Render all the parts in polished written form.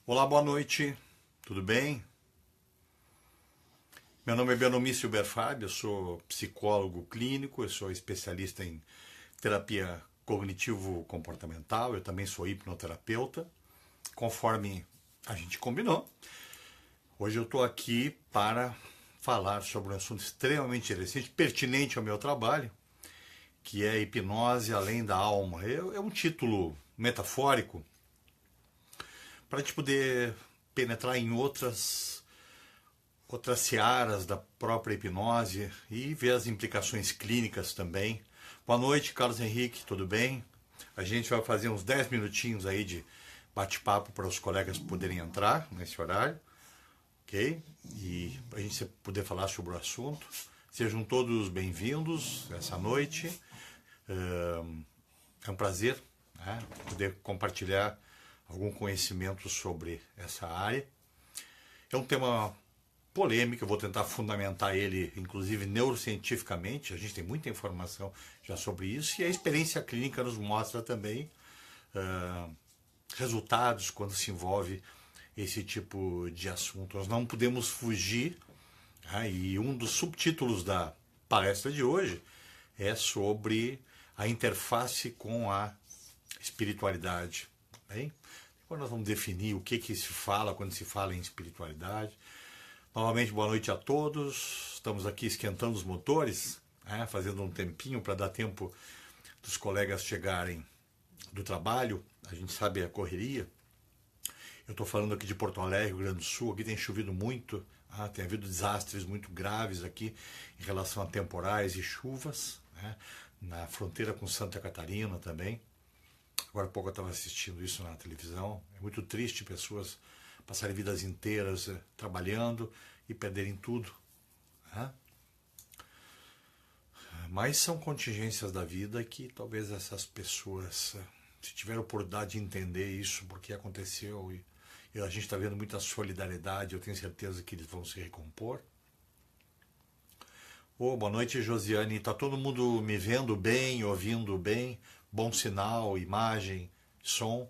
Olá, boa noite, tudo bem? Meu nome é Benomício Berfábio, eu sou psicólogo clínico, eu sou especialista em terapia cognitivo-comportamental, eu também sou hipnoterapeuta, conforme a gente combinou. Hoje eu estou aqui para falar sobre um assunto extremamente interessante, pertinente ao meu trabalho, que é a hipnose além da alma. É um título metafórico para a gente poder penetrar em outras searas da própria hipnose e ver as implicações clínicas também. Boa noite, Carlos Henrique, tudo bem? A gente vai fazer uns 10 minutinhos aí de bate-papo para os colegas poderem entrar nesse horário, ok? E para a gente poder falar sobre o assunto. Sejam todos bem-vindos essa noite. É um prazer, né, poder compartilhar algum conhecimento sobre essa área. É um tema polêmico, eu vou tentar fundamentar ele, inclusive neurocientificamente, a gente tem muita informação já sobre isso, e a experiência clínica nos mostra também resultados quando se envolve esse tipo de assunto. Nós não podemos fugir, né, e um dos subtítulos da palestra de hoje é sobre a interface com a espiritualidade. Bem, depois nós vamos definir o que se fala quando se fala em espiritualidade. Novamente, boa noite a todos. Estamos aqui esquentando os motores, né, fazendo um tempinho para dar tempo dos colegas chegarem do trabalho. A gente sabe a correria. Eu estou falando aqui de Porto Alegre, Rio Grande do Sul. Aqui tem chovido muito, tem havido desastres muito graves aqui em relação a temporais e chuvas, né, na fronteira com Santa Catarina também. Agora há pouco eu estava assistindo isso na televisão. É muito triste pessoas passarem vidas inteiras trabalhando e perderem tudo. Né? Mas são contingências da vida que talvez essas pessoas, se tiveram a oportunidade de entender isso, porque aconteceu, e a gente está vendo muita solidariedade, eu tenho certeza que eles vão se recompor. Boa noite, Josiane. Está todo mundo me vendo bem, ouvindo bem? Bom sinal, imagem, som.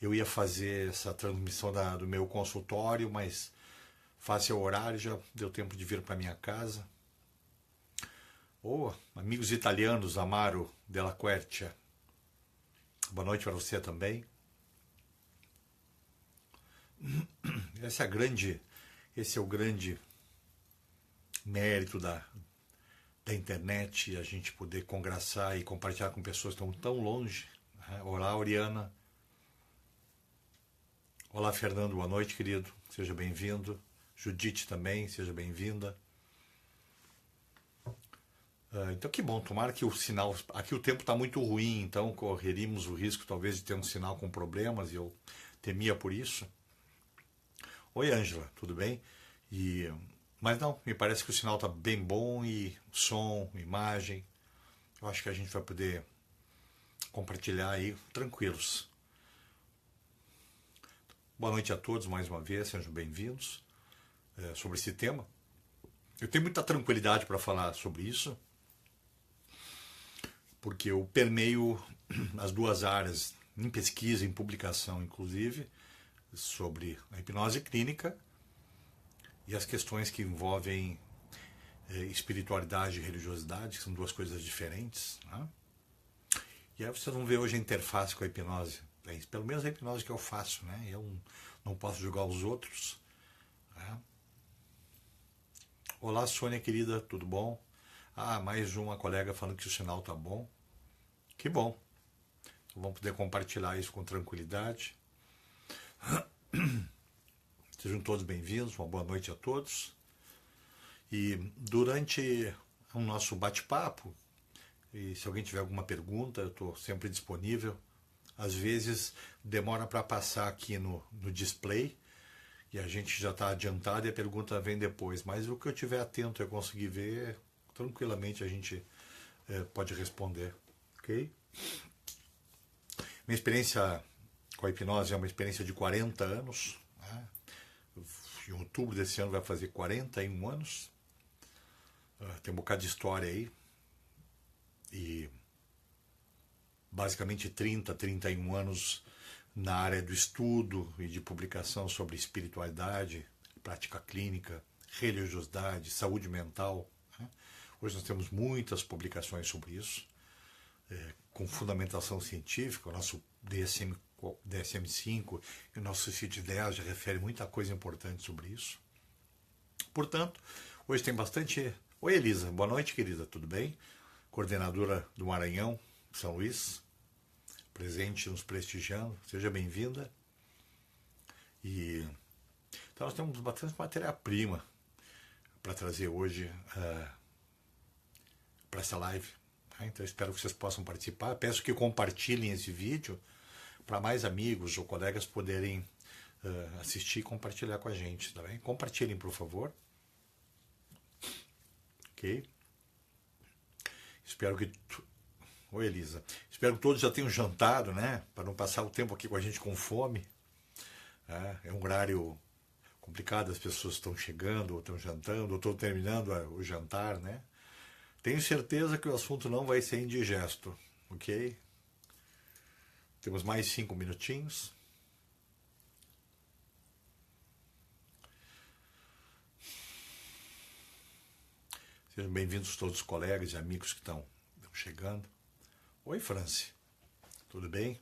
Eu ia fazer essa transmissão do meu consultório, mas face ao horário já deu tempo de vir para minha casa. Amigos italianos, Amaro della Quercia. Boa noite para você também. Esse é o grande mérito da internet, a gente poder conversar e compartilhar com pessoas que estão tão longe. Olá, Oriana. Olá, Fernando, boa noite, querido. Seja bem-vindo. Judite também, seja bem-vinda. Então, que bom. Tomara que o sinal... Aqui o tempo está muito ruim, então correríamos o risco, talvez, de ter um sinal com problemas, e eu temia por isso. Oi, Ângela, tudo bem? Mas não, me parece que o sinal está bem bom, e som, imagem. Eu acho que a gente vai poder compartilhar aí tranquilos. Boa noite a todos mais uma vez, sejam bem-vindos sobre esse tema. Eu tenho muita tranquilidade para falar sobre isso, porque eu permeio as duas áreas, em pesquisa, em publicação, inclusive, sobre a hipnose clínica e as questões que envolvem espiritualidade e religiosidade, que são duas coisas diferentes. Né? E aí vocês vão ver hoje a interface com a hipnose. Pelo menos a hipnose que eu faço, né? Eu não posso julgar os outros. Né? Olá, Sônia, querida, tudo bom? Mais uma colega falando que o sinal tá bom. Que bom. Então, vamos poder compartilhar isso com tranquilidade. Sejam todos bem-vindos, uma boa noite a todos. E durante o nosso bate-papo, e se alguém tiver alguma pergunta, eu estou sempre disponível. Às vezes demora para passar aqui no display e a gente já está adiantado e a pergunta vem depois. Mas o que eu tiver atento e eu conseguir ver, tranquilamente a gente pode responder. Ok? Minha experiência com a hipnose é uma experiência de 40 anos. Né? Em outubro desse ano vai fazer 41 anos. Tem um bocado de história aí. E basicamente 31 anos na área do estudo e de publicação sobre espiritualidade, prática clínica, religiosidade, saúde mental. Né? Hoje nós temos muitas publicações sobre isso, com fundamentação científica. O nosso DSM-5 e o nosso CID-10 já refere muita coisa importante sobre isso. Portanto, hoje tem bastante... Oi, Elisa. Boa noite, querida. Tudo bem? Coordenadora do Maranhão, São Luís, presente nos prestigiando. Seja bem-vinda. E então nós temos bastante matéria-prima para trazer hoje para essa live. Então espero que vocês possam participar. Peço que compartilhem esse vídeo para mais amigos ou colegas poderem assistir e compartilhar com a gente, tá bem? Compartilhem, por favor. Ok? Espero que... Oi, Elisa. Espero que todos já tenham jantado, né? Para não passar o tempo aqui com a gente com fome. É um horário complicado, as pessoas estão chegando, ou estão jantando, ou estão terminando o jantar, né? Tenho certeza que o assunto não vai ser indigesto, ok? Temos mais 5 minutinhos. Sejam bem-vindos todos os colegas e amigos que estão chegando. Oi, Franci. Tudo bem?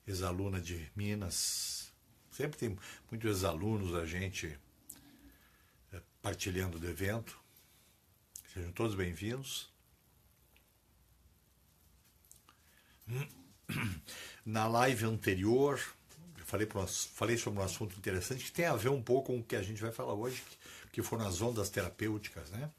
Ex-aluna de Minas. Sempre tem muitos ex-alunos da gente partilhando do evento. Sejam todos bem-vindos. Na live anterior, eu falei sobre um assunto interessante que tem a ver um pouco com o que a gente vai falar hoje, que foram as ondas terapêuticas, né?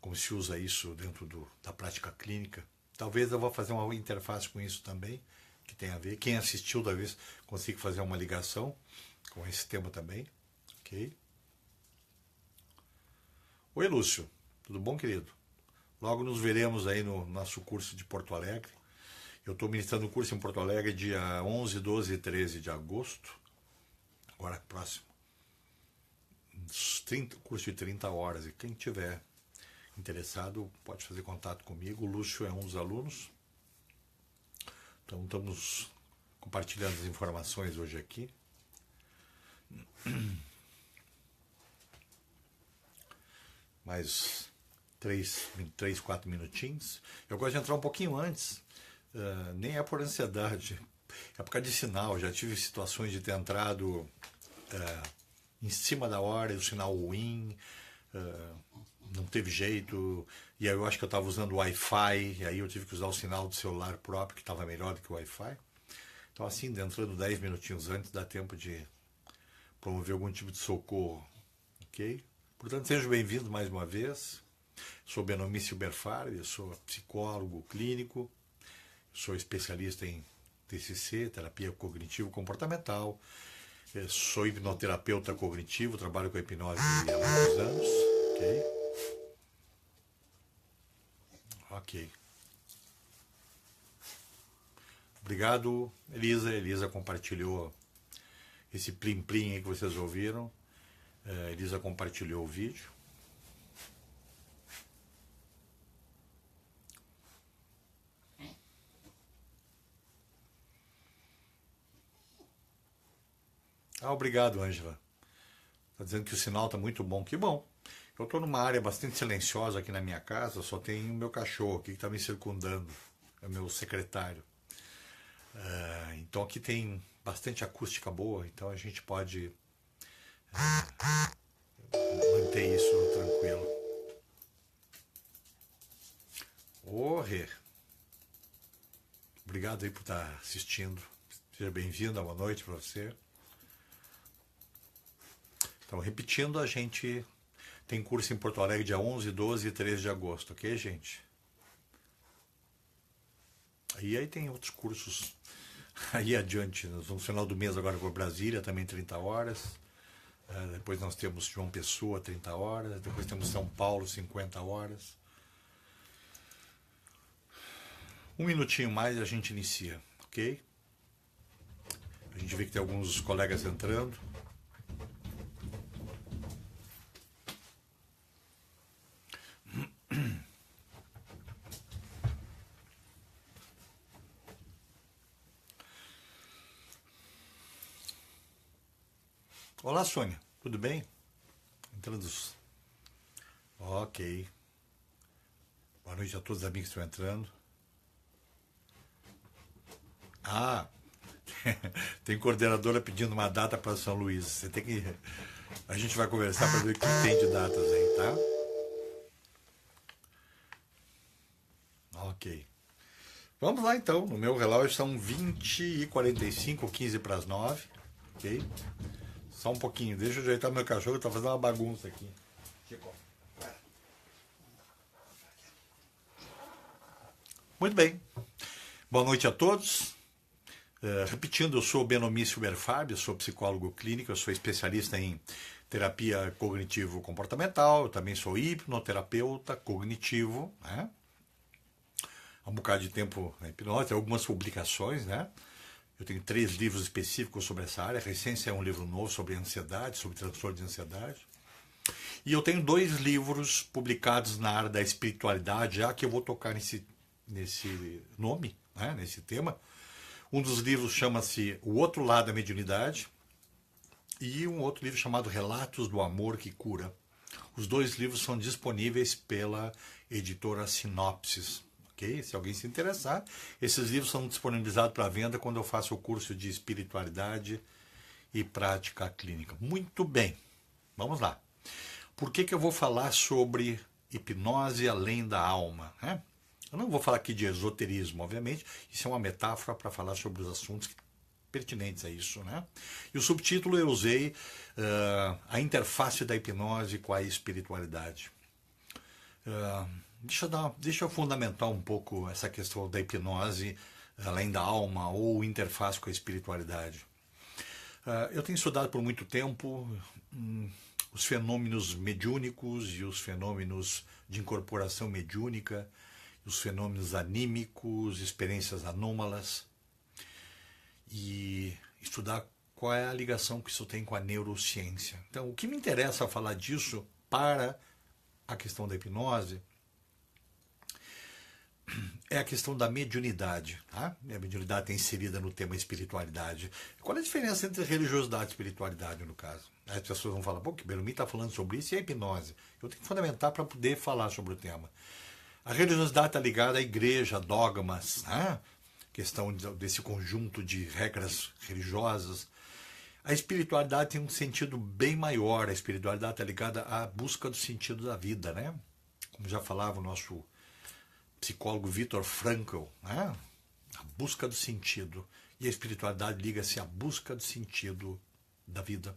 Como se usa isso dentro da prática clínica. Talvez eu vou fazer uma interface com isso também, que tem a ver. Quem assistiu, talvez consiga fazer uma ligação com esse tema também. Ok? Oi, Lúcio. Tudo bom, querido? Logo nos veremos aí no nosso curso de Porto Alegre. Eu estou ministrando o curso em Porto Alegre dia 11, 12 e 13 de agosto. Agora próximo. Curso de 30 horas. E quem tiver interessado pode fazer contato comigo. O Lúcio é um dos alunos. Então estamos compartilhando as informações hoje aqui. Mais 3, 4 minutinhos. Eu gosto de entrar um pouquinho antes. Nem é por ansiedade, é por causa de sinal. Já tive situações de ter entrado em cima da hora, o sinal ruim, não teve jeito, e aí eu acho que eu estava usando o Wi-Fi, e aí eu tive que usar o sinal do celular próprio, que estava melhor do que o Wi-Fi. Então assim, entrando 10 minutinhos antes, dá tempo de promover algum tipo de socorro, ok? Portanto, sejam bem-vindos mais uma vez. Sou Benomicio Berfari, eu sou psicólogo clínico, sou especialista em TCC, terapia cognitivo-comportamental, sou hipnoterapeuta cognitivo, trabalho com hipnose há muitos anos, ok? Ok. Obrigado, Elisa. Elisa compartilhou esse plim-plim aí que vocês ouviram. Elisa compartilhou o vídeo. Obrigado, Ângela. Está dizendo que o sinal está muito bom. Que bom. Eu estou numa área bastante silenciosa aqui na minha casa, só tem o meu cachorro aqui que está me circundando, é o meu secretário. Então aqui tem bastante acústica boa, então a gente pode manter isso tranquilo. Rê. Obrigado aí por estar assistindo. Seja bem-vindo, boa noite para você. Então, repetindo, a gente tem curso em Porto Alegre dia 11, 12 e 13 de agosto, ok, gente? E aí tem outros cursos aí adiante. Nós vamos no final do mês agora para Brasília, também 30 horas. Depois nós temos João Pessoa, 30 horas. Depois temos São Paulo, 50 horas. Um minutinho mais e a gente inicia, ok? A gente vê que tem alguns colegas entrando. Olá, Sônia. Tudo bem? Entrando. Ok. Boa noite a todos os amigos que estão entrando. Ah, tem coordenadora pedindo uma data para São Luís. Você tem que. A gente vai conversar para ver o que tem de datas aí, tá? Ok. Vamos lá então. No meu relógio são 20h45, 15 para as 9. Ok? Só um pouquinho. Deixa eu ajeitar meu cachorro, tá fazendo uma bagunça aqui. Muito bem. Boa noite a todos. Repetindo, eu sou Benomício Berfábio, sou psicólogo clínico, eu sou especialista em terapia cognitivo-comportamental, eu também sou hipnoterapeuta cognitivo, né? Há um bocado de tempo na hipnose, tem algumas publicações, né? Eu tenho 3 livros específicos sobre essa área. A Recência é um livro novo sobre ansiedade, sobre transtorno de ansiedade. E eu tenho 2 livros publicados na área da espiritualidade, já que eu vou tocar nesse nome, né? Nesse tema. Um dos livros chama-se O Outro Lado da Mediunidade e um outro livro chamado Relatos do Amor que Cura. Os 2 livros são disponíveis pela editora Sinopsis. Okay? Se alguém se interessar, esses livros são disponibilizados para venda quando eu faço o curso de espiritualidade e prática clínica. Muito bem, vamos lá. Por que eu vou falar sobre hipnose além da alma, né? Eu não vou falar aqui de esoterismo, obviamente, isso é uma metáfora para falar sobre os assuntos pertinentes a isso, né? E o subtítulo eu usei a interface da hipnose com a espiritualidade. Deixa eu fundamentar um pouco essa questão da hipnose além da alma ou interface com a espiritualidade. Eu tenho estudado por muito tempo os fenômenos mediúnicos e os fenômenos de incorporação mediúnica, os fenômenos anímicos, experiências anômalas, e estudar qual é a ligação que isso tem com a neurociência. Então, o que me interessa falar disso para a questão da hipnose é a questão da mediunidade. Tá? A mediunidade está inserida no tema espiritualidade. Qual é a diferença entre religiosidade e espiritualidade, no caso? As pessoas vão falar, pô, que Belumi está falando sobre isso e a hipnose. Eu tenho que fundamentar para poder falar sobre o tema. A religiosidade está ligada à igreja, a dogmas, né? Questão desse conjunto de regras religiosas. A espiritualidade tem um sentido bem maior. A espiritualidade está ligada à busca do sentido da vida, né? Como já falava o nosso psicólogo Viktor Frankl, né? A busca do sentido. E a espiritualidade liga-se à busca do sentido da vida.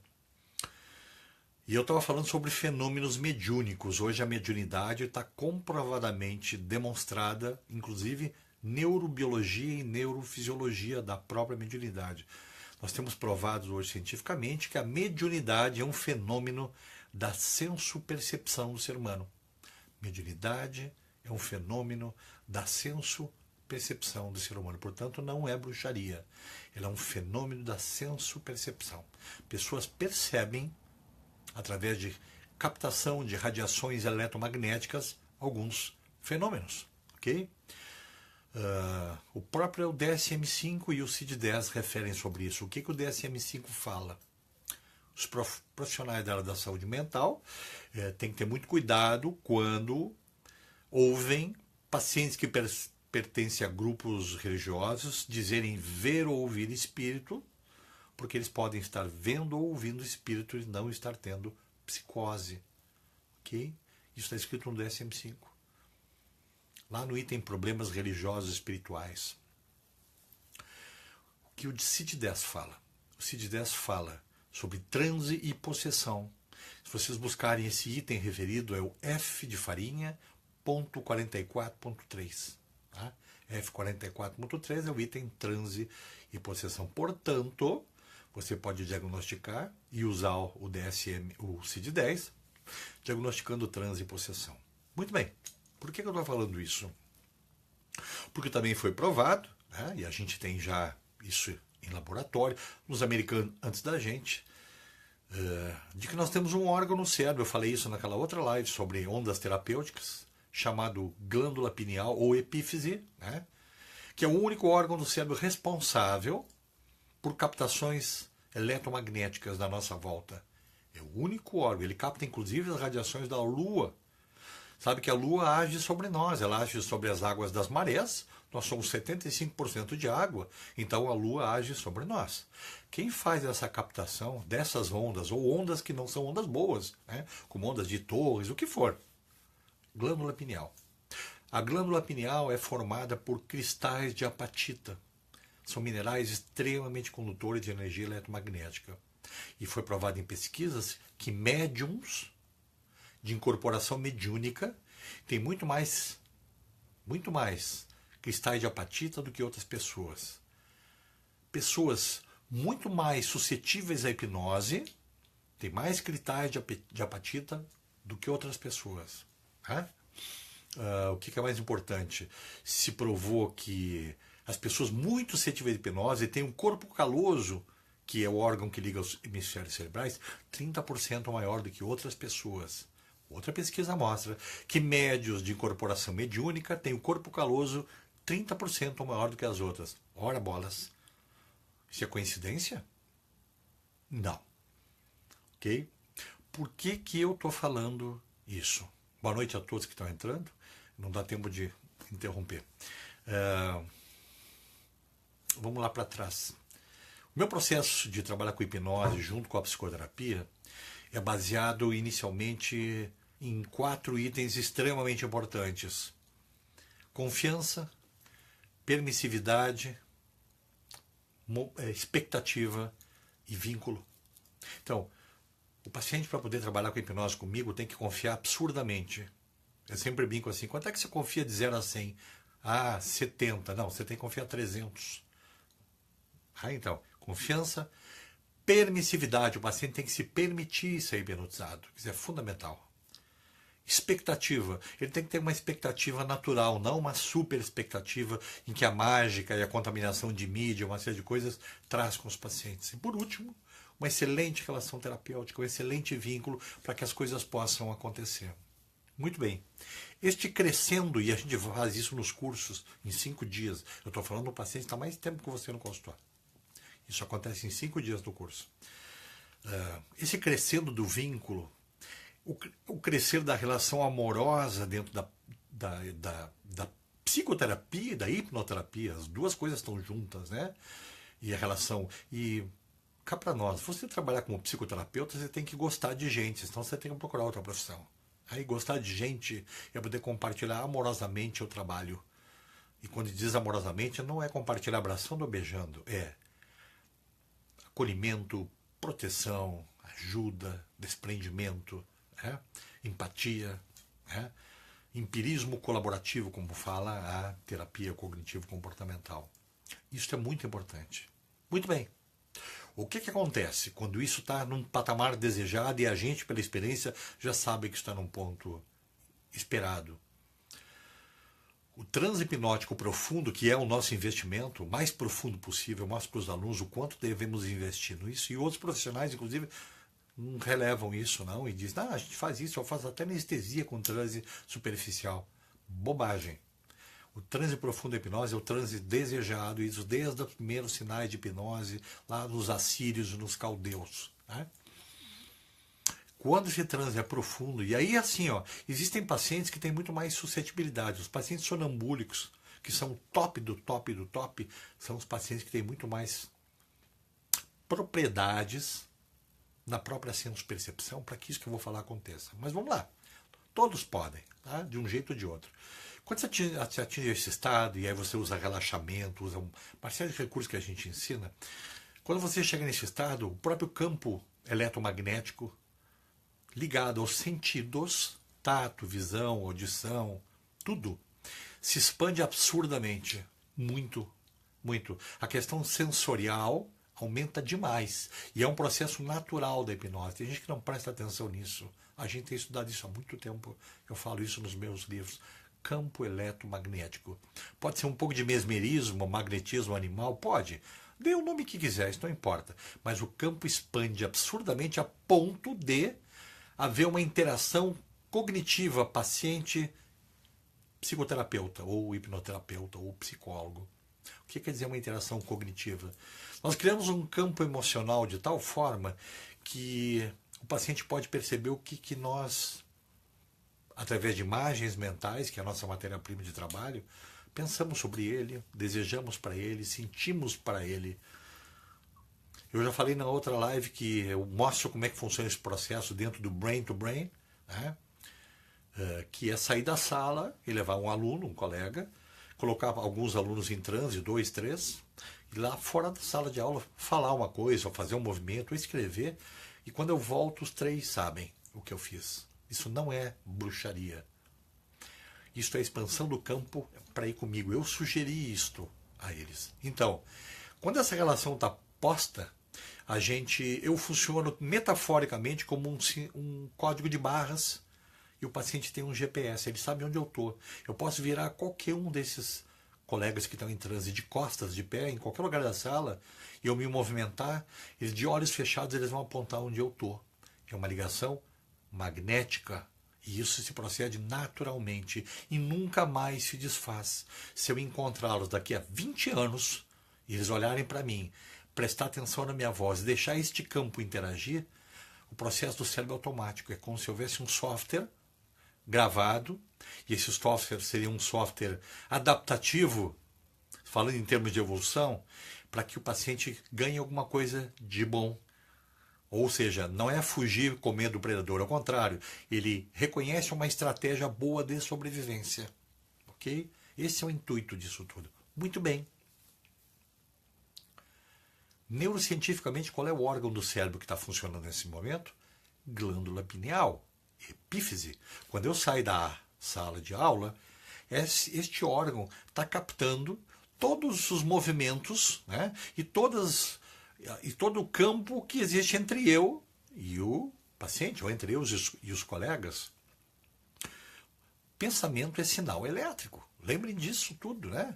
E eu estava falando sobre fenômenos mediúnicos. Hoje a mediunidade está comprovadamente demonstrada, inclusive neurobiologia e neurofisiologia da própria mediunidade. Nós temos provado hoje cientificamente que a mediunidade é um fenômeno da senso-percepção do ser humano. Mediunidade é um fenômeno da senso-percepção do ser humano. Portanto, não é bruxaria. Ela é um fenômeno da senso-percepção. Pessoas percebem através de captação de radiações eletromagnéticas, alguns fenômenos. Okay? O próprio DSM-5 e o CID-10 referem sobre isso. O que o DSM-5 fala? Os profissionais da área da saúde mental têm que ter muito cuidado quando ouvem pacientes que pertencem a grupos religiosos dizerem ver ou ouvir espírito, porque eles podem estar vendo ou ouvindo espírito e não estar tendo psicose. Ok? Isso está escrito no DSM-5. Lá no item Problemas Religiosos Espirituais. O que o CID-10 fala? O CID-10 fala sobre transe e possessão. Se vocês buscarem esse item referido, é o F de farinha, ponto 44.3. Tá? F44.3 é o item transe e possessão. Portanto, você pode diagnosticar e usar o DSM, o CID-10, diagnosticando transe e possessão. Muito bem. Por que eu estou falando isso? Porque também foi provado, né, e a gente tem já isso em laboratório, nos americanos antes da gente, de que nós temos um órgão no cérebro. Eu falei isso naquela outra live sobre ondas terapêuticas, chamado glândula pineal ou epífise, né, que é o único órgão do cérebro responsável por captações eletromagnéticas da nossa volta. É o único órgão. Ele capta inclusive as radiações da Lua. Sabe que a Lua age sobre nós, ela age sobre as águas das marés. Nós somos 75% de água, então a Lua age sobre nós. Quem faz essa captação dessas ondas, ou ondas que não são ondas boas, né? Como ondas de torres, o que for? Glândula pineal. A glândula pineal é formada por cristais de apatita. São minerais extremamente condutores de energia eletromagnética. E foi provado em pesquisas que médiums de incorporação mediúnica têm muito mais cristais de apatita do que outras pessoas. Pessoas muito mais suscetíveis à hipnose têm mais cristais de apatita do que outras pessoas. Né? O que é mais importante? Se provou que as pessoas muito suscetíveis à hipnose têm um corpo caloso, que é o órgão que liga os hemisférios cerebrais, 30% maior do que outras pessoas. Outra pesquisa mostra que médios de incorporação mediúnica têm o corpo caloso 30% maior do que as outras. Ora bolas. Isso é coincidência? Não. Ok? Por que eu estou falando isso? Boa noite a todos que estão entrando. Não dá tempo de interromper. Vamos lá para trás. O meu processo de trabalhar com hipnose junto com a psicoterapia é baseado inicialmente em 4 itens extremamente importantes: confiança, permissividade, expectativa e vínculo. Então, o paciente, para poder trabalhar com hipnose comigo, tem que confiar absurdamente. Eu sempre brinco assim: quanto é que você confia de 0 a 100? 70. Não, você tem que confiar 300. Então, confiança, permissividade. O paciente tem que se permitir ser hipnotizado. Isso é fundamental. Expectativa. Ele tem que ter uma expectativa natural, não uma super expectativa em que a mágica e a contaminação de mídia, uma série de coisas, traz com os pacientes. E por último, uma excelente relação terapêutica, um excelente vínculo para que as coisas possam acontecer. Muito bem. Este crescendo, e a gente faz isso nos cursos em 5 dias. Eu estou falando do paciente que está mais tempo que você no consultório. Isso acontece em 5 dias do curso. Esse crescendo do vínculo, o crescer da relação amorosa dentro da psicoterapia e da hipnoterapia, as duas coisas estão juntas, né? E a relação. E cá para nós, você trabalhar como psicoterapeuta, você tem que gostar de gente, senão você tem que procurar outra profissão. Aí gostar de gente é poder compartilhar amorosamente o trabalho. E quando diz amorosamente, não é compartilhar abraçando ou beijando, é acolhimento, proteção, ajuda, desprendimento, empatia, empirismo colaborativo, como fala a terapia cognitivo-comportamental. Isso é muito importante. Muito bem. O que acontece quando isso está num patamar desejado e a gente, pela experiência, já sabe que está num ponto esperado? O transe hipnótico profundo, que é o nosso investimento, o mais profundo possível, mostra para os alunos o quanto devemos investir nisso. E outros profissionais, inclusive, não relevam isso, não, e dizem: a gente faz isso, eu faço até anestesia com transe superficial. Bobagem. O transe profundo da hipnose é o transe desejado, isso desde os primeiros sinais de hipnose, lá nos assírios e nos caldeus. Né? Quando esse transe é profundo, e aí assim, existem pacientes que têm muito mais suscetibilidade. Os pacientes sonambúlicos, que são top do top do top, são os pacientes que têm muito mais propriedades na própria senso-percepção para que isso que eu vou falar aconteça. Mas vamos lá. Todos podem, tá? De um jeito ou de outro. Quando você atinge esse estado, e aí você usa relaxamento, usa uma série de recursos que a gente ensina, quando você chega nesse estado, o próprio campo eletromagnético ligado aos sentidos, tato, visão, audição, tudo, se expande absurdamente. Muito, muito. A questão sensorial aumenta demais. E é um processo natural da hipnose. Tem gente que não presta atenção nisso. A gente tem estudado isso há muito tempo. Eu falo isso nos meus livros. Campo eletromagnético. Pode ser um pouco de mesmerismo, magnetismo animal? Pode. Dê o nome que quiser, isso não importa. Mas o campo expande absurdamente a ponto de haver uma interação cognitiva paciente-psicoterapeuta, ou hipnoterapeuta, ou psicólogo. O que quer dizer uma interação cognitiva? Nós criamos um campo emocional de tal forma que o paciente pode perceber o que nós, através de imagens mentais, que é a nossa matéria-prima de trabalho, pensamos sobre ele, desejamos para ele, sentimos para ele. Eu já falei na outra live que eu mostro como é que funciona esse processo dentro do Brain to Brain, né? Que é sair da sala e levar um aluno, um colega, colocar alguns alunos em transe, 2, 3, e lá fora da sala de aula falar uma coisa, ou fazer um movimento, ou escrever, e quando eu volto os 3 sabem o que eu fiz. Isso não é bruxaria. Isso é expansão do campo para ir comigo. Eu sugeri isto a eles. Então, quando essa relação está posta, eu funciono metaforicamente como um código de barras e o paciente tem um GPS, ele sabe onde eu estou. Eu posso virar qualquer um desses colegas que estão em transe de costas, de pé, em qualquer lugar da sala, e eu me movimentar, eles de olhos fechados eles vão apontar onde eu estou. É uma ligação magnética. E isso se procede naturalmente e nunca mais se desfaz. Se eu encontrá-los daqui a 20 anos, e eles olharem para mim, prestar atenção na minha voz e deixar este campo interagir, o processo do cérebro é automático. É como se houvesse um software gravado, e esse software seria um software adaptativo, falando em termos de evolução, para que o paciente ganhe alguma coisa de bom. Ou seja, não é fugir com medo do predador, ao contrário, ele reconhece uma estratégia boa de sobrevivência. Ok? Esse é o intuito disso tudo. Muito bem. Neurocientificamente, qual é o órgão do cérebro que está funcionando nesse momento? Glândula pineal, epífise. Quando eu saio da sala de aula, este órgão está captando todos os movimentos, né, e todo o campo que existe entre eu e o paciente, ou entre eu e os colegas. Pensamento é sinal elétrico. Lembrem disso tudo, né?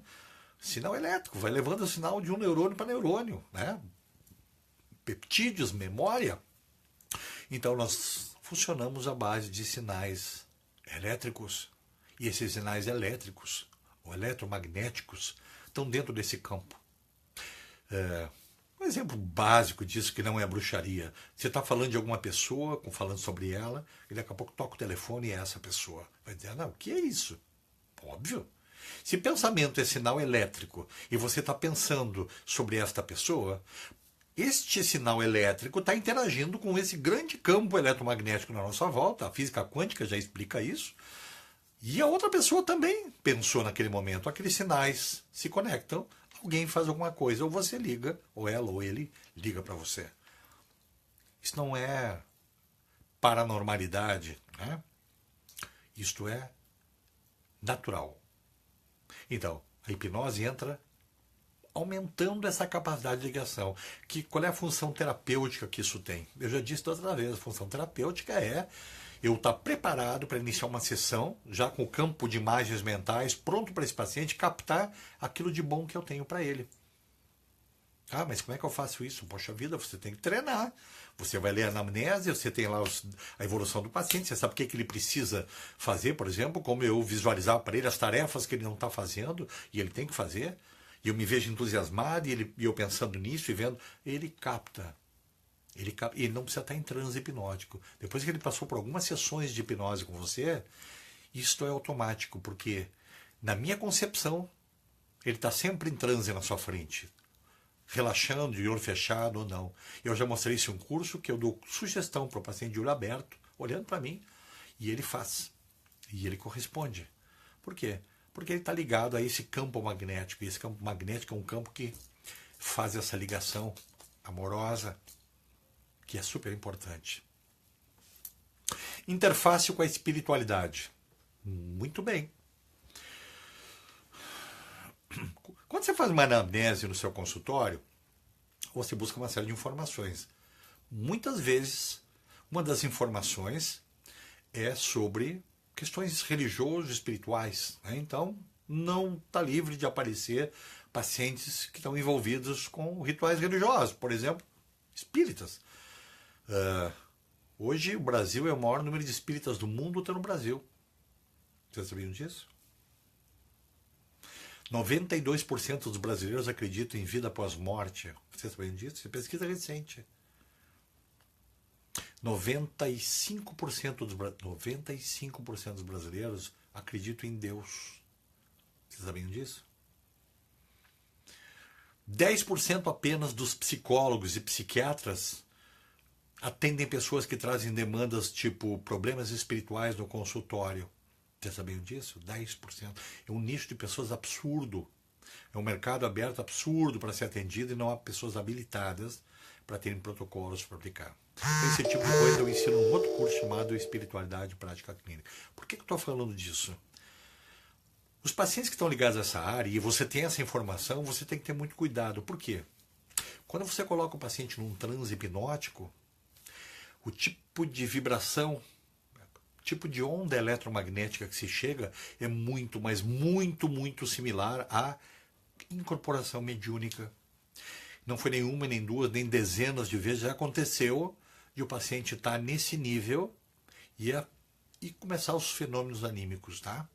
Sinal elétrico, vai levando o sinal de um neurônio para neurônio, né? Peptídeos, memória. Então nós funcionamos à base de sinais elétricos. E esses sinais elétricos, ou eletromagnéticos, estão dentro desse campo. Um exemplo básico disso, que não é bruxaria. Você está falando de alguma pessoa, falando sobre ela, e daqui a pouco toca o telefone e é essa pessoa. Vai dizer, não, o que é isso? Óbvio. Se pensamento é sinal elétrico e você está pensando sobre esta pessoa, este sinal elétrico está interagindo com esse grande campo eletromagnético na nossa volta. A física quântica já explica isso. E a outra pessoa também pensou naquele momento. Aqueles sinais se conectam, alguém faz alguma coisa, ou você liga, ou ela ou ele liga para você. Isso não é paranormalidade, né? Isto é natural. Então, a hipnose entra aumentando essa capacidade de ligação. Qual é a função terapêutica que isso tem? Eu já disse outra vez, a função terapêutica é eu estar preparado para iniciar uma sessão, já com o campo de imagens mentais, pronto para esse paciente captar aquilo de bom que eu tenho para ele. Ah, mas como é que eu faço isso? Poxa vida, você tem que treinar. Você vai ler a anamnese, você tem lá a evolução do paciente, você sabe o que ele precisa fazer, por exemplo, como eu visualizar para ele as tarefas que ele não está fazendo e ele tem que fazer, e eu me vejo entusiasmado e eu pensando nisso e vendo, ele capta. Ele não precisa estar em transe hipnótico. Depois que ele passou por algumas sessões de hipnose com você, isto é automático, porque na minha concepção, ele está sempre em transe na sua frente, relaxando, de olho fechado ou não. Eu já mostrei isso em um curso que eu dou sugestão para o paciente de olho aberto, olhando para mim, e ele faz. E ele corresponde. Por quê? Porque ele está ligado a esse campo magnético. E esse campo magnético é um campo que faz essa ligação amorosa, que é super importante. Interface com a espiritualidade. Muito bem. Quando você faz uma anamnese no seu consultório, você busca uma série de informações. Muitas vezes, uma das informações é sobre questões religiosas, espirituais, né? Então, não está livre de aparecer pacientes que estão envolvidos com rituais religiosos, por exemplo, espíritas. Hoje, o Brasil é o maior número de espíritas do mundo, está no Brasil. Vocês sabiam disso? 92% dos brasileiros acreditam em vida após morte. Você sabia disso? Isso é pesquisa recente. 95% 95% dos brasileiros acreditam em Deus. Vocês sabiam disso? 10% apenas dos psicólogos e psiquiatras atendem pessoas que trazem demandas tipo problemas espirituais no consultório. Vocês sabiam disso? 10%. É um nicho de pessoas absurdo. É um mercado aberto absurdo para ser atendido e não há pessoas habilitadas para terem protocolos para aplicar. Esse tipo de coisa eu ensino num outro curso chamado Espiritualidade e Prática Clínica. Por que eu estou falando disso? Os pacientes que estão ligados a essa área, e você tem essa informação, você tem que ter muito cuidado. Por quê? Quando você coloca o paciente num transe hipnótico, o tipo de vibração, o tipo de onda eletromagnética que se chega é muito, mas muito, muito similar à incorporação mediúnica. Não foi nenhuma, nem duas, nem dezenas de vezes. Já aconteceu de o paciente estar nesse nível e começar os fenômenos anímicos, tá?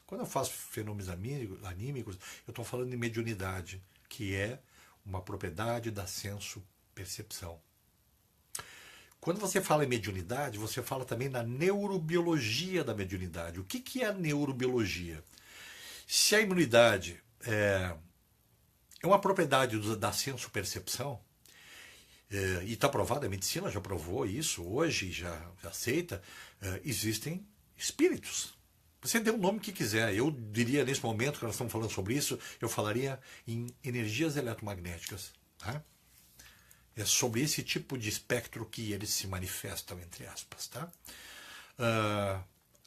Quando eu faço fenômenos anímicos, eu estou falando de mediunidade, que é uma propriedade da senso-percepção. Quando você fala em mediunidade, você fala também na neurobiologia da mediunidade. O que é a neurobiologia? Se a imunidade é uma propriedade da senso-percepção, e está provado, a medicina já provou isso, hoje já aceita, existem espíritos. Você dê o nome que quiser. Eu diria, nesse momento que nós estamos falando sobre isso, eu falaria em energias eletromagnéticas. Tá? É sobre esse tipo de espectro que eles se manifestam, entre aspas. Tá?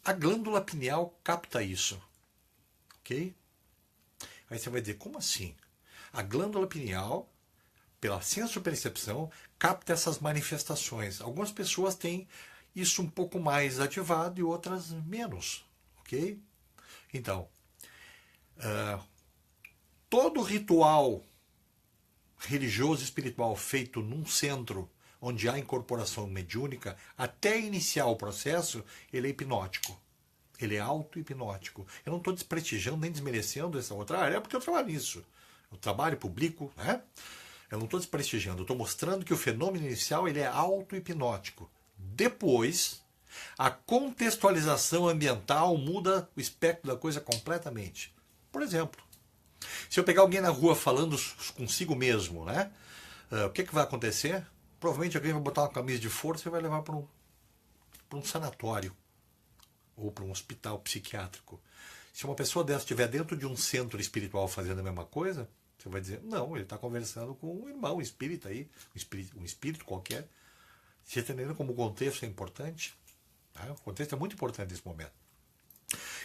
A glândula pineal capta isso. Ok? Aí você vai dizer, como assim? A glândula pineal, pela senso-percepção, capta essas manifestações. Algumas pessoas têm isso um pouco mais ativado e outras menos. Ok? Então, todo ritual religioso e espiritual feito num centro onde há incorporação mediúnica, até iniciar o processo, ele é hipnótico. Ele é auto-hipnótico. Eu não estou desprestigiando nem desmerecendo essa outra área, é porque eu trabalho nisso. Eu trabalho, publico, né? Eu não estou desprestigiando, eu estou mostrando que o fenômeno inicial ele é auto-hipnótico. Depois, a contextualização ambiental muda o espectro da coisa completamente. Por exemplo, se eu pegar alguém na rua falando consigo mesmo, né? O que vai acontecer? Provavelmente alguém vai botar uma camisa de força e vai levar para um sanatório ou para um hospital psiquiátrico. Se uma pessoa dessa estiver dentro de um centro espiritual fazendo a mesma coisa, você vai dizer, não, ele está conversando com um irmão, um espírito aí, um espírito qualquer. Você entendendo como o contexto é importante? Tá? O contexto é muito importante nesse momento.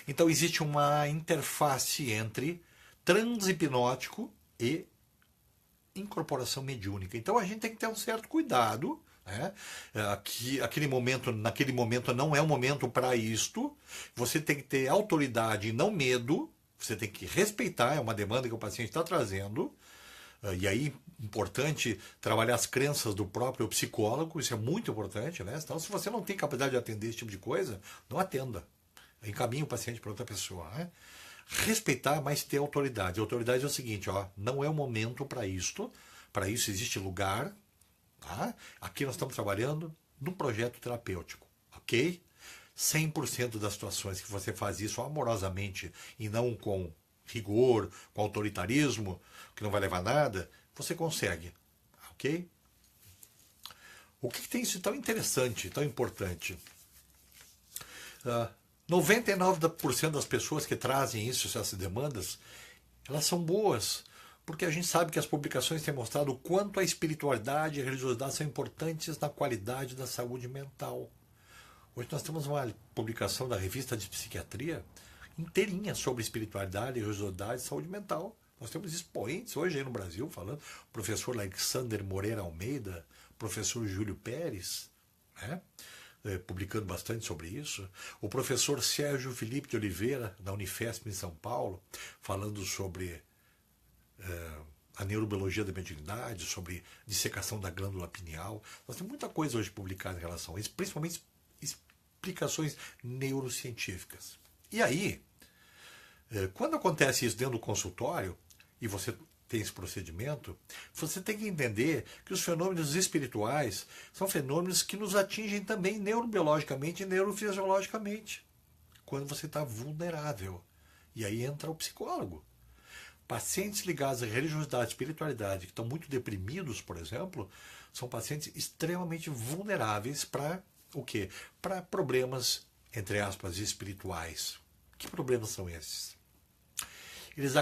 Então existe uma interface entre transe hipnótico e incorporação mediúnica. Então a gente tem que ter um certo cuidado. Né? Naquele momento não é o momento para isto. Você tem que ter autoridade e não medo. Você tem que respeitar, é uma demanda que o paciente está trazendo. E aí, importante trabalhar as crenças do próprio psicólogo, isso é muito importante, né? Então, se você não tem capacidade de atender esse tipo de coisa, não atenda. Encaminhe o paciente para outra pessoa. Né? Respeitar, mas ter autoridade. A autoridade é o seguinte, ó, não é o momento para isto. Para isso existe lugar. Tá? Aqui nós estamos trabalhando num projeto terapêutico, ok? 100% das situações que você faz isso amorosamente e não com rigor, com autoritarismo, que não vai levar a nada, você consegue, ok? O que tem isso tão interessante, tão importante? 99% das pessoas que trazem isso, essas demandas, elas são boas, porque a gente sabe que as publicações têm mostrado o quanto a espiritualidade e a religiosidade são importantes na qualidade da saúde mental. Hoje nós temos uma publicação da revista de psiquiatria inteirinha sobre espiritualidade, religiosidade e saúde mental. Nós temos expoentes hoje aí no Brasil falando, o professor Alexander Moreira Almeida, professor Júlio Pérez, né? Publicando bastante sobre isso. O professor Sérgio Felipe de Oliveira, da Unifesp em São Paulo, falando sobre a neurobiologia da mediunidade, sobre dissecação da glândula pineal. Nós temos muita coisa hoje publicada em relação a isso, principalmente explicações neurocientíficas. E aí, Quando acontece isso dentro do consultório, e você tem esse procedimento, você tem que entender que os fenômenos espirituais são fenômenos que nos atingem também neurobiologicamente e neurofisiologicamente, quando você está vulnerável. E aí entra o psicólogo. Pacientes ligados à religiosidade e espiritualidade, que estão muito deprimidos, por exemplo, são pacientes extremamente vulneráveis para o quê? Para problemas, entre aspas, espirituais. Que problemas são esses? Eles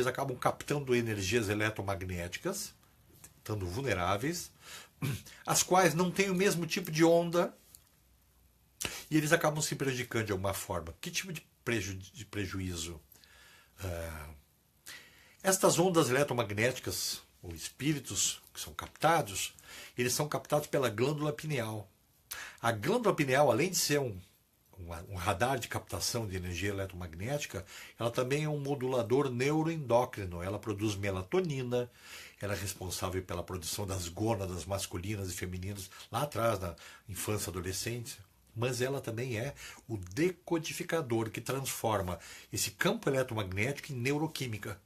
acabam captando energias eletromagnéticas, estando vulneráveis, as quais não têm o mesmo tipo de onda, e eles acabam se prejudicando de alguma forma. Que tipo de prejuízo? Estas ondas eletromagnéticas, ou espíritos que são captados, eles são captados pela glândula pineal. A glândula pineal, além de ser um radar de captação de energia eletromagnética, ela também é um modulador neuroendócrino. Ela produz melatonina, ela é responsável pela produção das gônadas masculinas e femininas lá atrás, na infância e adolescência. Mas ela também é o decodificador que transforma esse campo eletromagnético em neuroquímica.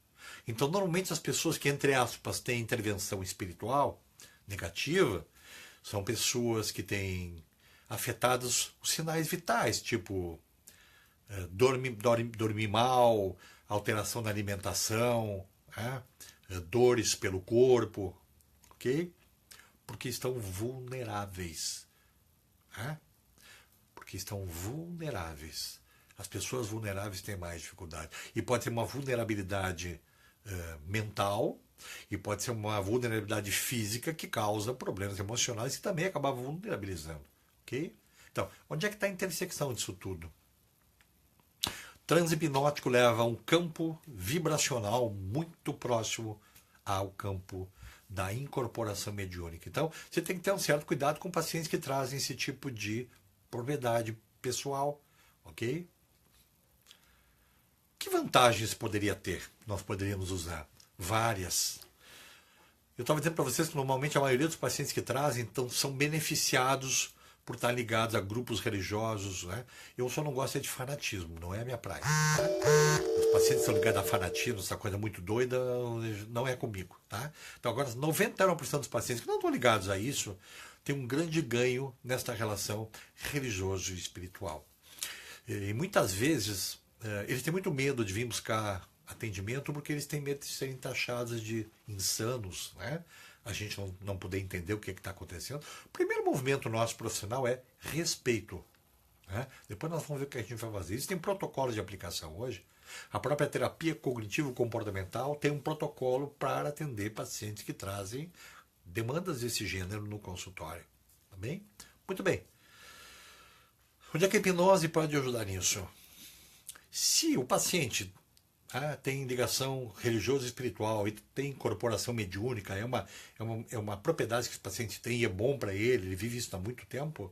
Então, normalmente, as pessoas que, entre aspas, têm intervenção espiritual negativa são pessoas que têm afetados os sinais vitais, tipo dormir mal, alteração na alimentação, dores pelo corpo, ok? Porque estão vulneráveis. Porque estão vulneráveis. As pessoas vulneráveis têm mais dificuldade. E pode ser uma vulnerabilidade mental, e pode ser uma vulnerabilidade física que causa problemas emocionais que também acaba vulnerabilizando. Ok? Então, onde é que está a intersecção disso tudo? Transe hipnótico leva a um campo vibracional muito próximo ao campo da incorporação mediúnica. Então, você tem que ter um certo cuidado com pacientes que trazem esse tipo de propriedade pessoal, ok? Que vantagens poderia ter? Nós poderíamos usar várias. Eu estava dizendo para vocês que normalmente a maioria dos pacientes que trazem então, são beneficiados por estar ligados a grupos religiosos. Né? Eu só não gosto de fanatismo, não é a minha praia. Os pacientes que são ligados a fanatismo, essa coisa muito doida, não é comigo. Tá? Então agora 99% dos pacientes que não estão ligados a isso têm um grande ganho nesta relação religioso e espiritual. E muitas vezes eles têm muito medo de vir buscar atendimento porque eles têm medo de serem taxados de insanos, né? A gente não poder entender o que está acontecendo. O primeiro movimento nosso profissional é respeito. Né? Depois nós vamos ver o que a gente vai fazer. Existem protocolos de aplicação hoje. A própria terapia cognitivo-comportamental tem um protocolo para atender pacientes que trazem demandas desse gênero no consultório. Tá bem? Muito bem. Onde é que a hipnose pode ajudar nisso? Se o paciente tem ligação religiosa e espiritual e tem incorporação mediúnica, é uma propriedade que esse paciente tem e é bom para ele vive isso há muito tempo,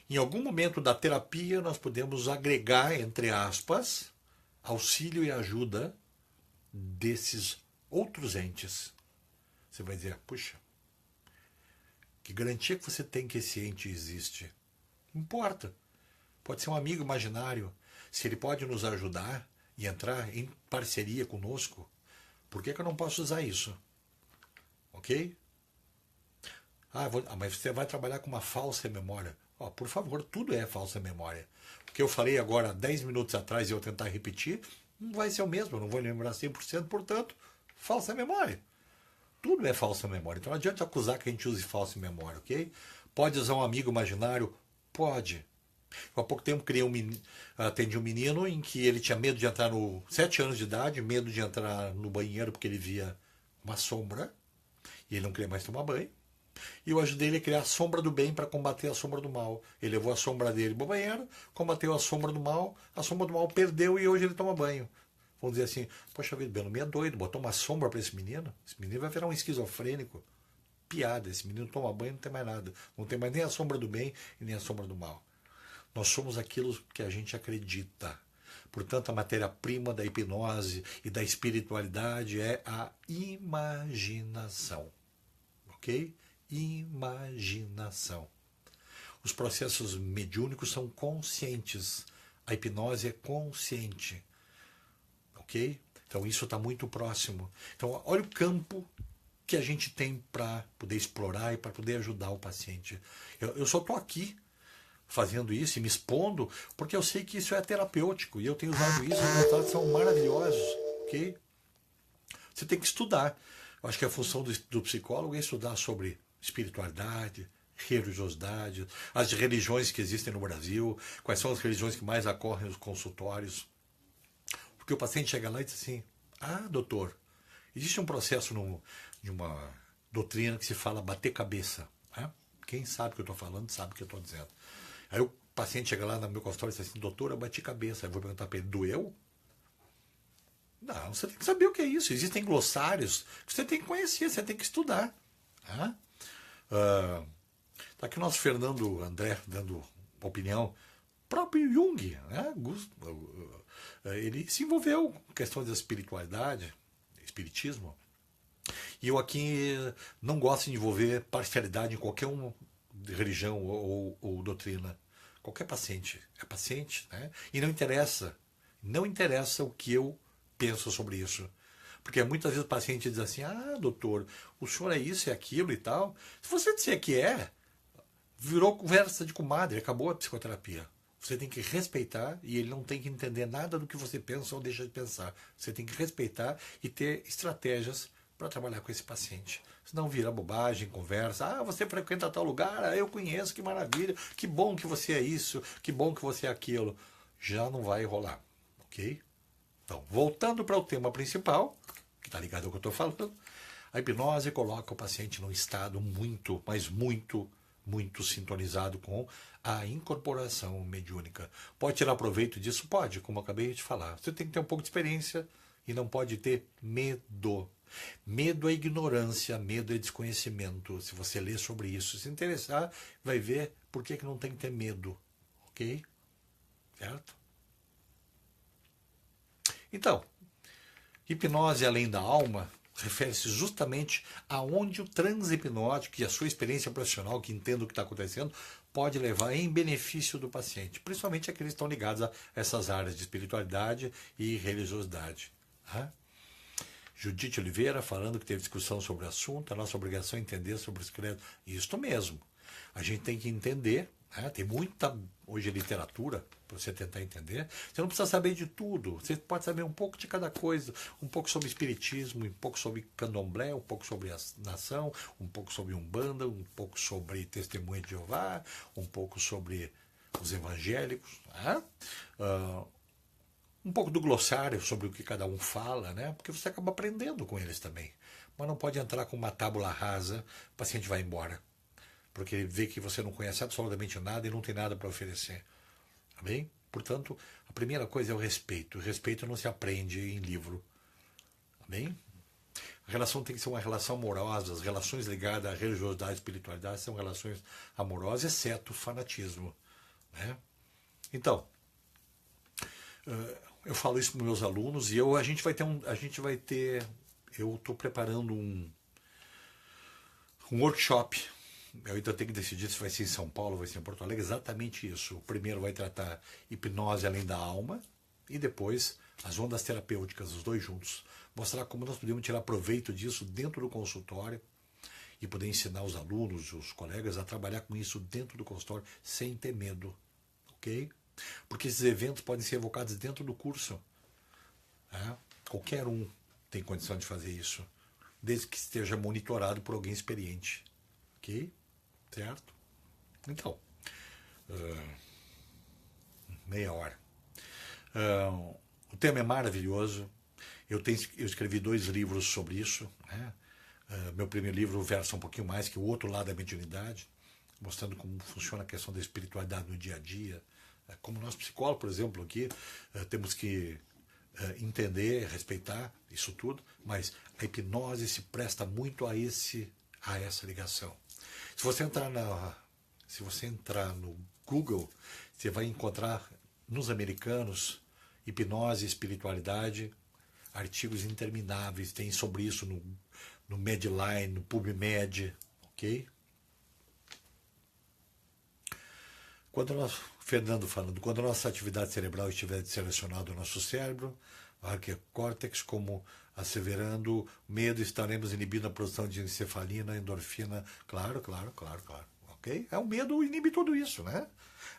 em algum momento da terapia nós podemos agregar, entre aspas, auxílio e ajuda desses outros entes. Você vai dizer, puxa, que garantia que você tem que esse ente existe? Não importa. Pode ser um amigo imaginário. Se ele pode nos ajudar e entrar em parceria conosco, por que eu não posso usar isso? Ok? Mas você vai trabalhar com uma falsa memória. Por favor, tudo é falsa memória. O que eu falei agora 10 minutos atrás e eu tentar repetir, não vai ser o mesmo, eu não vou lembrar 100%, portanto, falsa memória. Tudo é falsa memória. Então não adianta acusar que a gente use falsa memória, ok? Pode usar um amigo imaginário? Pode. Há pouco tempo atendi um menino em que ele tinha medo de entrar 7 anos de idade, medo de entrar no banheiro porque ele via uma sombra e ele não queria mais tomar banho. E eu ajudei ele a criar a sombra do bem para combater a sombra do mal. Ele levou a sombra dele para o banheiro, combateu a sombra do mal perdeu e hoje ele toma banho. Vamos dizer assim, poxa vida, Belo, meio doido, botou uma sombra para esse menino vai virar um esquizofrênico. Piada, esse menino toma banho e não tem mais nada. Não tem mais nem a sombra do bem e nem a sombra do mal. Nós somos aquilo que a gente acredita. Portanto, a matéria-prima da hipnose e da espiritualidade é a imaginação. Ok? Imaginação. Os processos mediúnicos são conscientes. A hipnose é consciente. Ok? Então isso está muito próximo. Então olha o campo que a gente tem para poder explorar e para poder ajudar o paciente. Eu só estou aqui fazendo isso e me expondo porque eu sei que isso é terapêutico e eu tenho usado isso, os resultados são maravilhosos. Ok? Você tem que estudar. Eu acho que a função do psicólogo é estudar sobre espiritualidade, religiosidade, as religiões que existem no Brasil, quais são as religiões que mais ocorrem nos consultórios. Porque o paciente chega lá e diz assim, doutor, existe um processo de uma doutrina que se fala bater cabeça. Né? Quem sabe o que eu estou falando sabe o que eu estou dizendo. Aí o paciente chega lá no meu consultório e diz assim, doutor, eu bati cabeça. Aí eu vou perguntar para ele, doeu? Não, você tem que saber o que é isso. Existem glossários que você tem que conhecer, você tem que estudar. Tá? Tá aqui o nosso Fernando André dando opinião. O próprio Jung, né? Ele se envolveu com questões da espiritualidade, espiritismo. E eu aqui não gosto de envolver parcialidade em qualquer uma religião ou doutrina. Qualquer paciente é paciente, né? E não interessa o que eu penso sobre isso. Porque muitas vezes o paciente diz assim, doutor, o senhor é isso, é aquilo e tal. Se você disser que virou conversa de comadre, acabou a psicoterapia. Você tem que respeitar e ele não tem que entender nada do que você pensa ou deixa de pensar. Você tem que respeitar e ter estratégias para trabalhar com esse paciente. Senão vira bobagem, conversa. Você frequenta tal lugar, eu conheço, que maravilha, que bom que você é isso, que bom que você é aquilo. Já não vai rolar, ok? Então, voltando para o tema principal, que está ligado ao que eu estou falando, a hipnose coloca o paciente num estado muito, mas muito, muito sintonizado com a incorporação mediúnica. Pode tirar proveito disso? Pode, como eu acabei de falar. Você tem que ter um pouco de experiência e não pode ter medo. Medo é ignorância, medo é desconhecimento. Se você ler sobre isso, se interessar, vai ver por que não tem que ter medo. Ok? Certo? Então, hipnose além da alma refere-se justamente aonde o transe hipnótico e a sua experiência profissional, que entenda o que está acontecendo, pode levar em benefício do paciente, principalmente aqueles que estão ligados a essas áreas de espiritualidade e religiosidade. Judite Oliveira falando que teve discussão sobre o assunto, a nossa obrigação é entender sobre os credos. Isso mesmo. A gente tem que entender, tem muita hoje literatura para você tentar entender. Você não precisa saber de tudo. Você pode saber um pouco de cada coisa, um pouco sobre espiritismo, um pouco sobre candomblé, um pouco sobre a nação, um pouco sobre umbanda, um pouco sobre testemunha de Jeová, um pouco sobre os evangélicos, um pouco do glossário sobre o que cada um fala, né? Porque você acaba aprendendo com eles também. Mas não pode entrar com uma tábula rasa, o paciente vai embora. Porque ele vê que você não conhece absolutamente nada e não tem nada para oferecer. Tá bem? Portanto, a primeira coisa é o respeito. O respeito não se aprende em livro. Tá bem? A relação tem que ser uma relação amorosa. As relações ligadas à religiosidade e espiritualidade são relações amorosas, exceto o fanatismo. Né? Então, eu falo isso para meus alunos e a gente vai ter, eu estou preparando um workshop. Eu ainda tenho que decidir se vai ser em São Paulo ou vai ser em Porto Alegre. Exatamente isso. O primeiro vai tratar hipnose além da alma e depois as ondas terapêuticas, os dois juntos. Mostrar como nós podemos tirar proveito disso dentro do consultório e poder ensinar os alunos, os colegas a trabalhar com isso dentro do consultório sem ter medo. Ok? Porque esses eventos podem ser evocados dentro do curso. Qualquer um tem condição de fazer isso, desde que esteja monitorado por alguém experiente. Ok? Certo? Então, meia hora. O tema é maravilhoso. Eu escrevi 2 livros sobre isso. Né? Meu primeiro livro versa um pouquinho mais que o outro lado da mediunidade, mostrando como funciona a questão da espiritualidade no dia a dia. Como nós psicólogos, por exemplo, aqui, temos que entender, respeitar isso tudo, mas a hipnose se presta muito a essa ligação. Se você entrar no Google, você vai encontrar nos americanos hipnose e espiritualidade, artigos intermináveis, tem sobre isso no Medline, no PubMed, ok? Fernando falando, quando a nossa atividade cerebral estiver selecionada ao nosso cérebro, córtex, como asseverando medo, estaremos inibindo a produção de encefalina, endorfina. Claro. Ok? É o medo inibe tudo isso, né?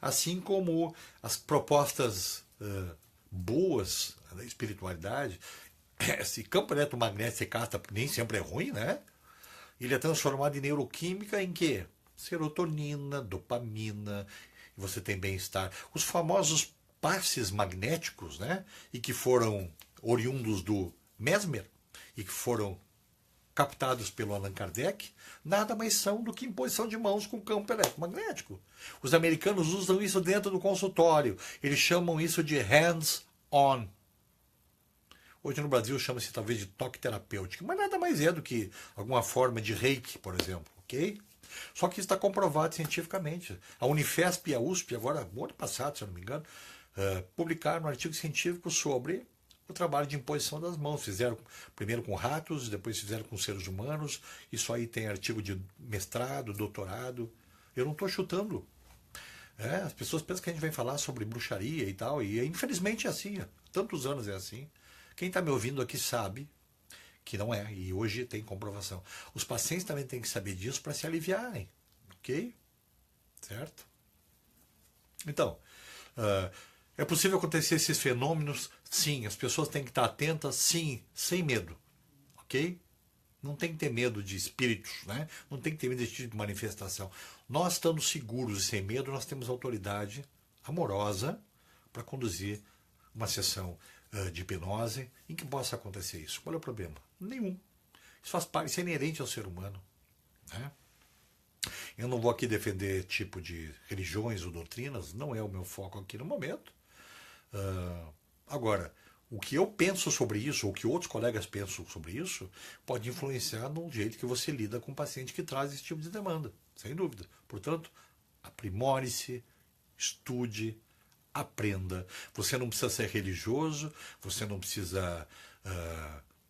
Assim como as propostas boas da espiritualidade, esse campo eletromagnético, esse casta, nem sempre é ruim, né? Ele é transformado em neuroquímica em quê? Serotonina, dopamina, você tem bem-estar. Os famosos passes magnéticos, né? E que foram oriundos do Mesmer e que foram captados pelo Allan Kardec, nada mais são do que imposição de mãos com campo eletromagnético. Os americanos usam isso dentro do consultório. Eles chamam isso de hands-on. Hoje no Brasil chama-se talvez de toque terapêutico, mas nada mais é do que alguma forma de reiki, por exemplo, ok? Só que isso está comprovado cientificamente. A Unifesp e a USP, agora, no ano passado, se eu não me engano, publicaram um artigo científico sobre o trabalho de imposição das mãos. Fizeram primeiro com ratos, depois fizeram com seres humanos. Isso aí tem artigo de mestrado, doutorado. Eu não estou chutando. As pessoas pensam que a gente vai falar sobre bruxaria e tal, e infelizmente é assim. Há tantos anos é assim. Quem está me ouvindo aqui sabe que não é, e hoje tem comprovação. Os pacientes também têm que saber disso para se aliviarem, ok? Certo? Então, é possível acontecer esses fenômenos? Sim. As pessoas têm que estar atentas? Sim, sem medo, ok? Não tem que ter medo de espíritos, né? Não tem que ter medo desse tipo de manifestação. Nós, estando seguros e sem medo, nós temos autoridade amorosa para conduzir uma sessão de hipnose em que possa acontecer isso. Qual é o problema? Nenhum. Isso faz parte, isso é inerente ao ser humano, né? Eu não vou aqui defender tipo de religiões ou doutrinas, não é o meu foco aqui no momento. Agora, o que eu penso sobre isso, ou o que outros colegas pensam sobre isso, pode influenciar no jeito que você lida com o paciente que traz esse tipo de demanda, sem dúvida. Portanto, aprimore-se, estude, aprenda. Você não precisa ser religioso, você não precisa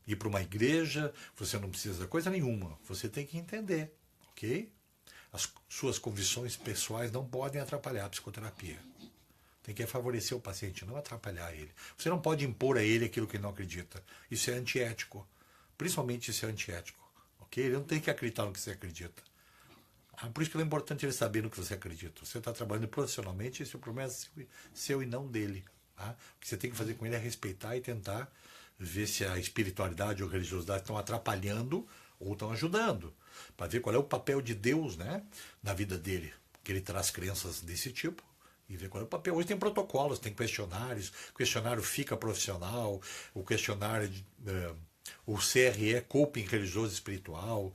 ir para uma igreja, você não precisa coisa nenhuma. Você tem que entender, ok? As suas convicções pessoais não podem atrapalhar a psicoterapia. Tem que favorecer o paciente, não atrapalhar ele. Você não pode impor a ele aquilo que ele não acredita. Isso é antiético. Principalmente isso é antiético, ok? Ele não tem que acreditar no que você acredita. Por isso que é importante ele saber no que você acredita. Você está trabalhando profissionalmente, esse é o problema seu e não dele. Tá? O que você tem que fazer com ele é respeitar e tentar ver se a espiritualidade ou a religiosidade estão atrapalhando ou estão ajudando. Para ver qual é o papel de Deus, né, na vida dele. Que ele traz crenças desse tipo. E ver qual é o papel. Hoje tem protocolos, tem questionários. O questionário Fica Profissional, o questionário o CRE, Coping Religioso e Espiritual,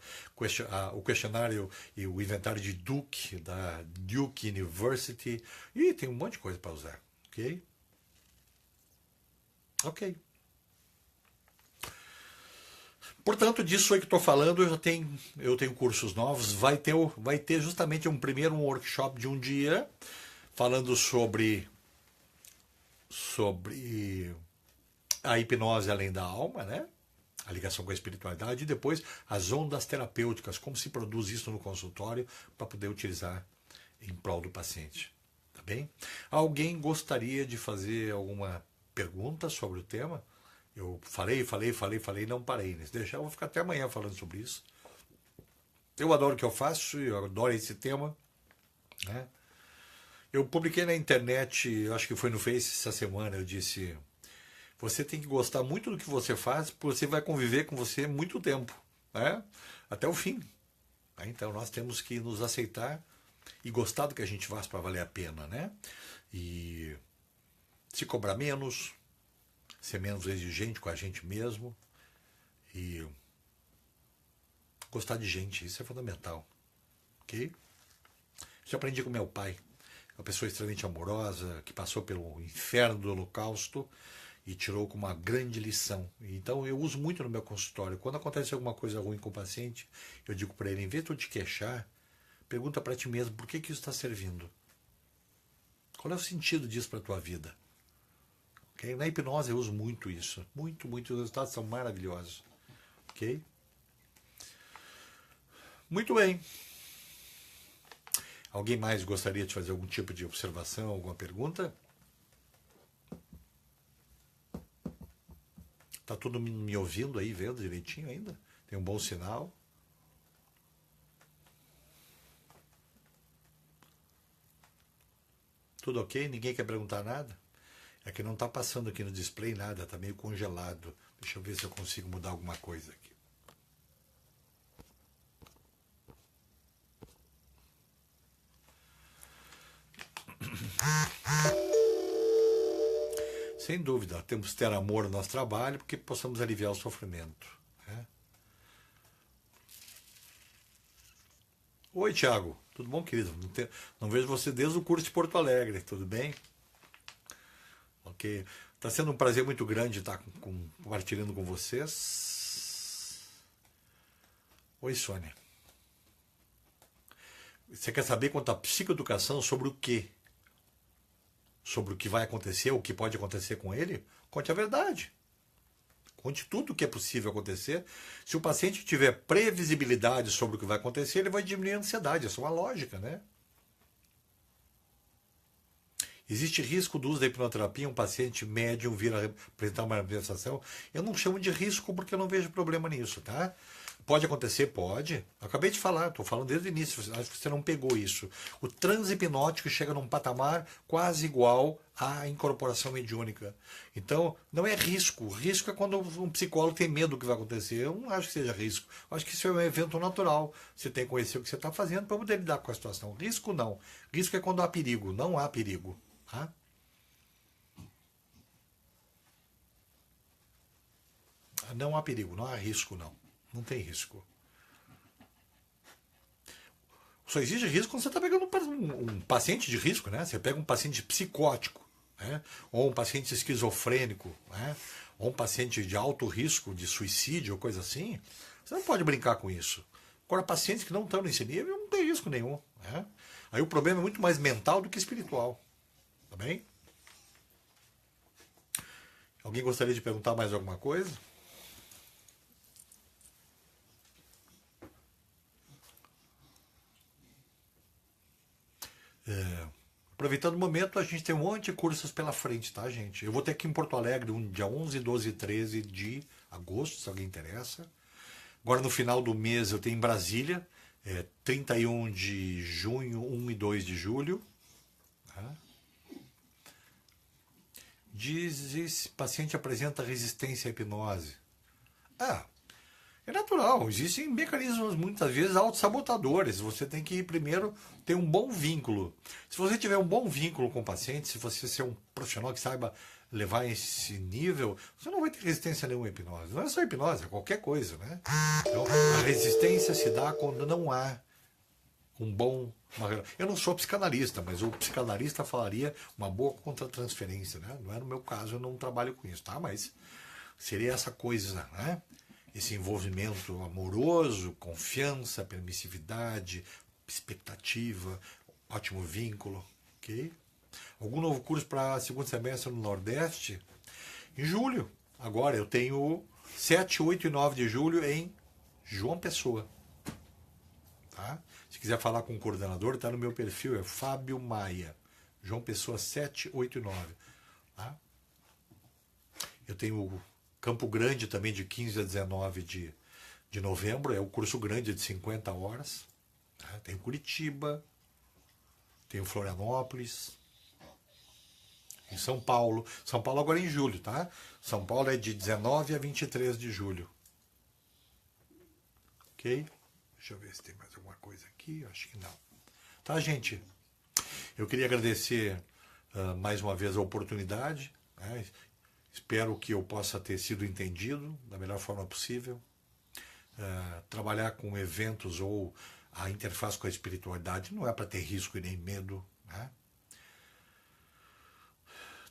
o questionário e o inventário de Duke, da Duke University, e tem um monte de coisa para usar, ok? Ok. Portanto, disso aí que estou falando, eu tenho cursos novos, vai ter justamente um workshop de um dia, falando sobre a hipnose além da alma, né? A ligação com a espiritualidade, e depois as ondas terapêuticas, como se produz isso no consultório para poder utilizar em prol do paciente. Tá bem? Alguém gostaria de fazer alguma pergunta sobre o tema? Eu falei, não parei. Se deixar, eu vou ficar até amanhã falando sobre isso. Eu adoro o que eu faço, eu adoro esse tema, né? Eu publiquei na internet, acho que foi no Face essa semana, eu disse: você tem que gostar muito do que você faz, porque você vai conviver com você muito tempo, né? Até o fim. Então nós temos que nos aceitar e gostar do que a gente faz para valer a pena, né? E se cobrar menos, ser menos exigente com a gente mesmo e gostar de gente, isso é fundamental, ok? Isso eu aprendi com meu pai, uma pessoa extremamente amorosa, que passou pelo inferno do Holocausto e tirou com uma grande lição. Então eu uso muito no meu consultório. Quando acontece alguma coisa ruim com o paciente, eu digo para ele: em vez de tu te queixar, pergunta para ti mesmo por que isso está servindo. Qual é o sentido disso para a tua vida? Okay? Na hipnose eu uso muito isso. Muito, muito. Os resultados são maravilhosos. Ok? Muito bem. Alguém mais gostaria de fazer algum tipo de observação, alguma pergunta? Tá tudo me ouvindo aí, vendo direitinho ainda? Tem um bom sinal? Tudo ok? Ninguém quer perguntar nada? É que não está passando aqui no display nada, está meio congelado. Deixa eu ver se eu consigo mudar alguma coisa aqui. Sem dúvida, temos que ter amor no nosso trabalho porque possamos aliviar o sofrimento. Né? Oi, Thiago. Tudo bom, querido? Não vejo você desde o curso de Porto Alegre. Tudo bem? Ok. Está sendo um prazer muito grande estar compartilhando com vocês. Oi, Sônia. Você quer saber quanto à psicoeducação sobre o quê? Sobre o que vai acontecer, o que pode acontecer com ele? Conte a verdade. Conte tudo o que é possível acontecer. Se o paciente tiver previsibilidade sobre o que vai acontecer, ele vai diminuir a ansiedade. Essa é uma lógica, né? Existe risco do uso da hipnoterapia, um paciente médium vir a apresentar uma manifestação? Eu não chamo de risco porque eu não vejo problema nisso, tá? Pode acontecer? Pode. Eu acabei de falar, estou falando desde o início, acho que você não pegou isso. O transe hipnótico chega num patamar quase igual à incorporação mediúnica. Então, não é risco. Risco é quando um psicólogo tem medo do que vai acontecer. Eu não acho que seja risco. Eu acho que isso é um evento natural. Você tem que conhecer o que você está fazendo para poder lidar com a situação. Risco não. Risco é quando há perigo. Não há perigo. Tá? Não há perigo, não há risco, não. Não tem risco. Só existe risco quando você está pegando um paciente de risco, né? Você pega um paciente psicótico, né? Ou um paciente esquizofrênico, né? Ou um paciente de alto risco de suicídio ou coisa assim. Você não pode brincar com isso. Agora, pacientes que não estão nesse nível não tem risco nenhum. Né? Aí o problema é muito mais mental do que espiritual. Tá bem? Alguém gostaria de perguntar mais alguma coisa? Aproveitando o momento, a gente tem um monte de cursos pela frente, tá, gente? Eu vou ter aqui em Porto Alegre, dia 11, 12 e 13 de agosto, se alguém interessa. Agora, no final do mês, eu tenho em Brasília, 31 de junho, 1 e 2 de julho. Tá? Diz esse paciente apresenta resistência à hipnose. É natural, existem mecanismos muitas vezes autossabotadores. Você tem que primeiro ter um bom vínculo. Se você tiver um bom vínculo com o paciente, se você ser um profissional que saiba levar esse nível, você não vai ter resistência nenhuma à hipnose. Não é só hipnose, é qualquer coisa, né? Então, a resistência se dá quando não há eu não sou psicanalista, mas o psicanalista falaria uma boa contra-transferência, né? Não é no meu caso, eu não trabalho com isso, tá? Mas seria essa coisa, né? Esse envolvimento amoroso, confiança, permissividade, expectativa, ótimo vínculo, ok? Algum novo curso para segundo semestre no Nordeste? Em julho. Agora eu tenho 7, 8 e 9 de julho em João Pessoa. Tá? Se quiser falar com o coordenador, está no meu perfil, é Fábio Maia. João Pessoa 7, 8 e 9. Tá? Eu tenho Campo Grande também de 15 a 19 de novembro, é o curso grande de 50 horas. Tá? Tem Curitiba, tem Florianópolis, em São Paulo. São Paulo agora é em julho, tá? São Paulo é de 19 a 23 de julho. Ok? Deixa eu ver se tem mais alguma coisa aqui. Acho que não. Tá, gente? Eu queria agradecer mais uma vez a oportunidade. Né? Espero que eu possa ter sido entendido da melhor forma possível. Trabalhar com eventos ou a interface com a espiritualidade não é para ter risco e nem medo. Né?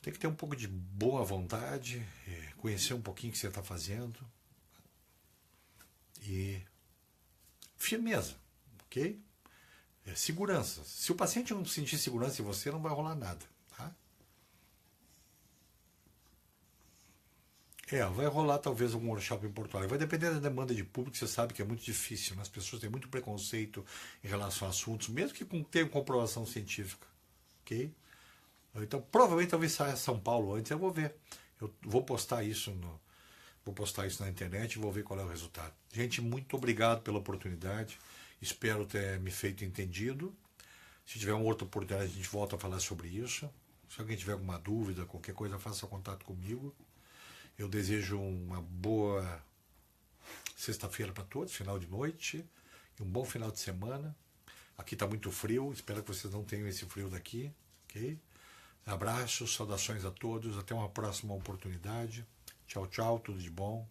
Tem que ter um pouco de boa vontade, conhecer um pouquinho o que você está fazendo e firmeza, ok? Segurança. Se o paciente não sentir segurança em você, não vai rolar nada. Tá? Vai rolar talvez algum workshop em Porto Alegre. Vai depender da demanda de público, você sabe que é muito difícil, né? As pessoas têm muito preconceito em relação a assuntos, mesmo que tenham comprovação científica. Ok? Então, provavelmente talvez saia São Paulo antes, eu vou ver. Eu vou postar isso na internet e vou ver qual é o resultado. Gente, muito obrigado pela oportunidade. Espero ter me feito entendido. Se tiver uma outra oportunidade, a gente volta a falar sobre isso. Se alguém tiver alguma dúvida, qualquer coisa, faça contato comigo. Eu desejo uma boa sexta-feira para todos, final de noite, e um bom final de semana. Aqui está muito frio, espero que vocês não tenham esse frio daqui, ok? Abraços, saudações a todos, até uma próxima oportunidade. Tchau, tchau, tudo de bom.